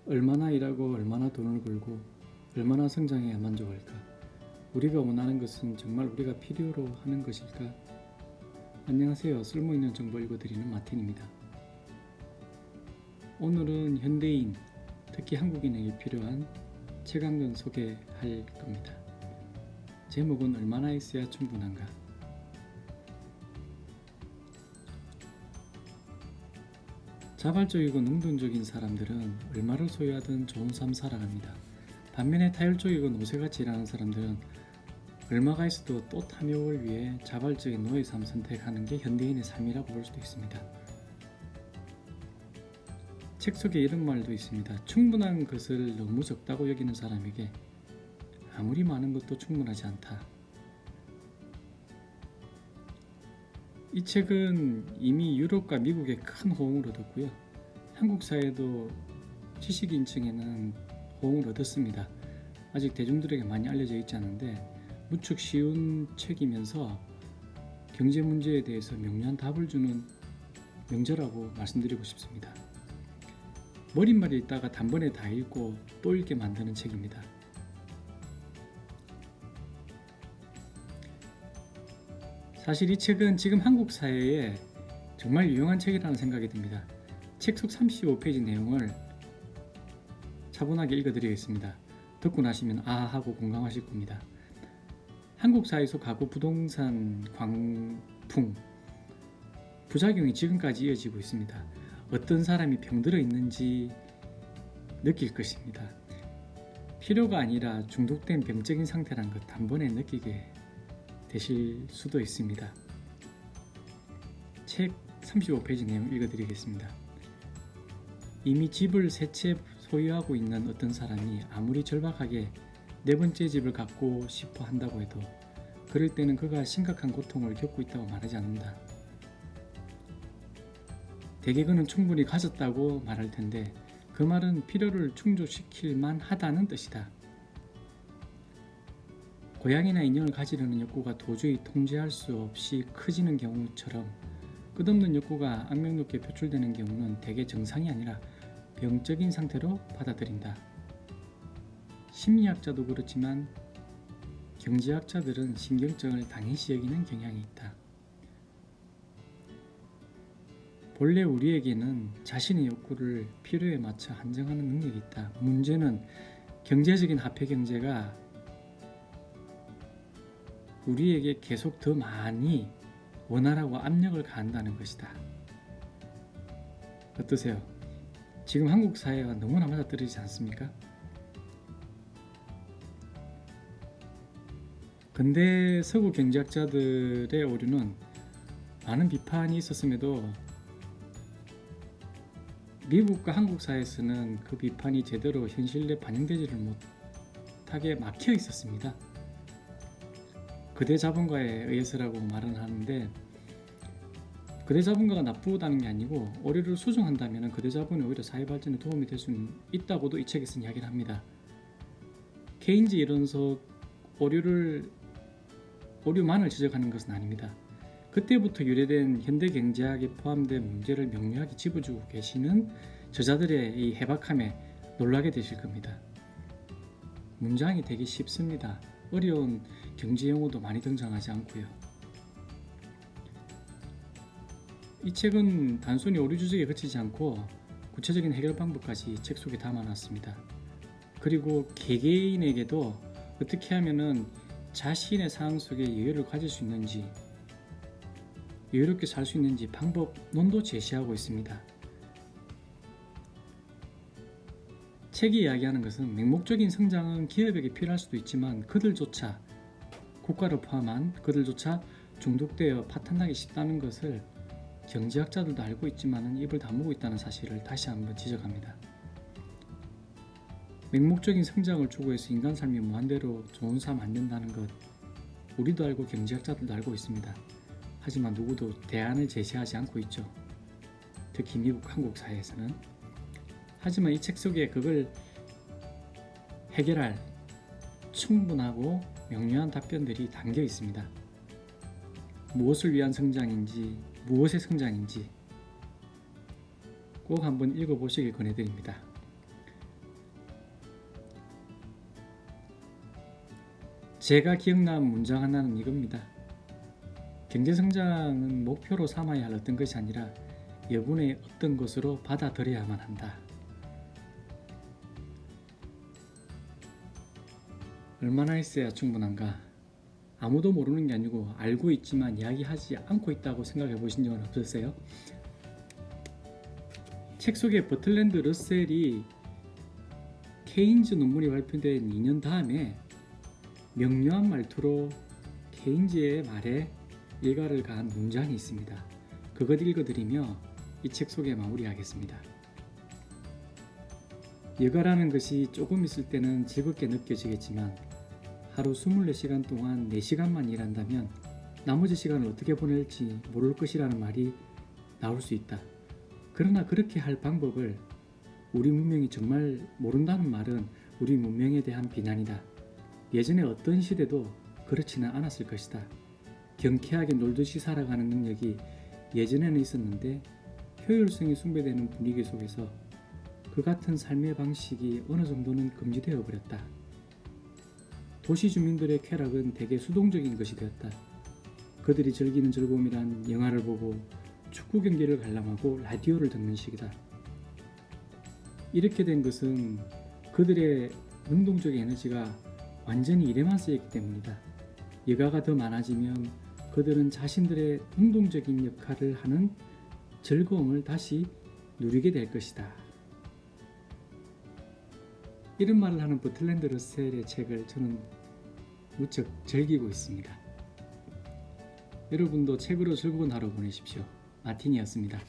얼마나 일하고 얼마나 돈을 벌고 얼마나 성장해야 만족할까? 우리가 원하는 것은 정말 우리가 필요로 하는 것일까? 안녕하세요. 쓸모있는 정보 읽어드리는 마틴입니다. 오늘은 현대인, 특히 한국인에게 필요한 책 한 권 소개할 겁니다. 제목은 얼마나 있어야 충분한가? 자발적이고 능동적인 사람들은 얼마를 소유하든 좋은 삶 살아갑니다. 반면에 타율적이고 노쇠같이 일하는 사람들은 얼마가 있어도 또 탐욕을 위해 자발적인 노예 삶 선택하는 게 현대인의 삶이라고 볼 수도 있습니다. 책 속에 이런 말도 있습니다. 충분한 것을 너무 적다고 여기는 사람에게 아무리 많은 것도 충분하지 않다. 이 책은 이미 유럽과 미국에 큰 호응을 얻었고요. 한국 사회도 지식인층에는 호응을 얻었습니다. 아직 대중들에게 많이 알려져 있지 않은데 무척 쉬운 책이면서 경제 문제에 대해서 명료한 답을 주는 명저라고 말씀드리고 싶습니다. 머릿말에 있다가 단번에 다 읽고 또 읽게 만드는 책입니다. 사실 이 책은 지금 한국 사회에 정말 유용한 책이라는 생각이 듭니다. 책 속 35페이지 내용을 차분하게 읽어드리겠습니다. 듣고 나시면 아 하고 공감하실 겁니다. 한국 사회 속 가구 부동산 광풍 부작용이 지금까지 이어지고 있습니다. 어떤 사람이 병들어 있는지 느낄 것입니다. 필요가 아니라 중독된 병적인 상태라는 것 단번에 느끼게 되실 수도 있습니다. 책 35페이지 내용 읽어드리겠습니다. 이미 집을 3채 소유하고 있는 어떤 사람이 아무리 절박하게 4번째 집을 갖고 싶어 한다고 해도 그럴 때는 그가 심각한 고통을 겪고 있다고 말하지 않는다. 대개 그는 충분히 가졌다고 말할 텐데 그 말은 필요를 충족시킬 만하다는 뜻이다. 고양이나 인형을 가지려는 욕구가 도저히 통제할 수 없이 커지는 경우처럼 끝없는 욕구가 악명높게 표출되는 경우는 대개 정상이 아니라 병적인 상태로 받아들인다. 심리학자도 그렇지만 경제학자들은 신경증을 당연시 여기는 경향이 있다. 본래 우리에게는 자신의 욕구를 필요에 맞춰 한정하는 능력이 있다. 문제는 경제적인 화폐 경제가 우리에게 계속 더 많이 원하라고 압력을 가한다는 것이다. 어떠세요? 지금 한국 사회가 너무나 맞아떨어지지 않습니까? 근대 서구 경제학자들의 오류는 많은 비판이 있었음에도 미국과 한국 사회에서는 그 비판이 제대로 현실에 반영되지를 못하게 막혀 있었습니다. 그대 자본가에 의해서라고 말은 하는데 그대 자본가가 나쁘다는 게 아니고 오류를 수정한다면 그대 자본이 오히려 사회 발전에 도움이 될 수 있다고도 이 책에서 이야기를 합니다. 케인즈 이론서 오류만을 지적하는 것은 아닙니다. 그때부터 유래된 현대 경제학에 포함된 문제를 명료하게 짚어주고 계시는 저자들의 이 해박함에 놀라게 되실 겁니다. 문장이 되게 쉽습니다. 어려운 경제 용어도 많이 등장하지 않고요. 이 책은 단순히 오류 지적에 그치지 않고 구체적인 해결 방법까지 책 속에 담아놨습니다. 그리고 개개인에게도 어떻게 하면은 자신의 상황 속에 여유를 가질 수 있는지 여유롭게 살 수 있는지 방법론도 제시하고 있습니다. 책이 이야기하는 것은 맹목적인 성장은 기업에게 필요할 수도 있지만 그들조차 국가를 포함한 그들조차 중독되어 파탄나기 쉽다는 것을 경제학자들도 알고 있지만 입을 다물고 있다는 사실을 다시 한번 지적합니다. 맹목적인 성장을 추구해서 인간 삶이 무한대로 좋은 삶 안 된다는 것 우리도 알고 경제학자들도 알고 있습니다. 하지만 누구도 대안을 제시하지 않고 있죠. 특히 미국, 한국 사회에서는. 하지만 이 책 속에 그걸 해결할 충분하고 명료한 답변들이 담겨 있습니다. 무엇을 위한 성장인지, 무엇의 성장인지 꼭 한번 읽어보시길 권해드립니다. 제가 기억난 문장 하나는 이겁니다. 경제성장은 목표로 삼아야 할 어떤 것이 아니라 여분의 어떤 것으로 받아들여야만 한다. 얼마나 있어야 충분한가? 아무도 모르는 게 아니고 알고 있지만 이야기하지 않고 있다고 생각해 보신 적은 없으세요? 책 속에 버틀랜드 러셀이 케인즈 논문이 발표된 2년 다음에 명료한 말투로 케인즈의 말에 일가를 가한 문장이 있습니다. 그것 읽어드리며 이 책 소개 마무리하겠습니다. 여가라는 것이 조금 있을 때는 즐겁게 느껴지겠지만 하루 24시간 동안 4시간만 일한다면 나머지 시간을 어떻게 보낼지 모를 것이라는 말이 나올 수 있다. 그러나 그렇게 할 방법을 우리 문명이 정말 모른다는 말은 우리 문명에 대한 비난이다. 예전에 어떤 시대도 그렇지는 않았을 것이다. 경쾌하게 놀듯이 살아가는 능력이 예전에는 있었는데 효율성이 숭배되는 분위기 속에서 그 같은 삶의 방식이 어느 정도는 금지되어 버렸다. 도시 주민들의 쾌락은 대개 수동적인 것이 되었다. 그들이 즐기는 즐거움이란 영화를 보고 축구 경기를 관람하고 라디오를 듣는 식이다. 이렇게 된 것은 그들의 능동적인 에너지가 완전히 일에만 쓰였기 때문이다. 여가가 더 많아지면 그들은 자신들의 능동적인 역할을 하는 즐거움을 다시 누리게 될 것이다. 이런 말을 하는 버틀랜드 러셀의 책을 저는 무척 즐기고 있습니다. 여러분도 책으로 즐거운 하루 보내십시오. 마틴이었습니다.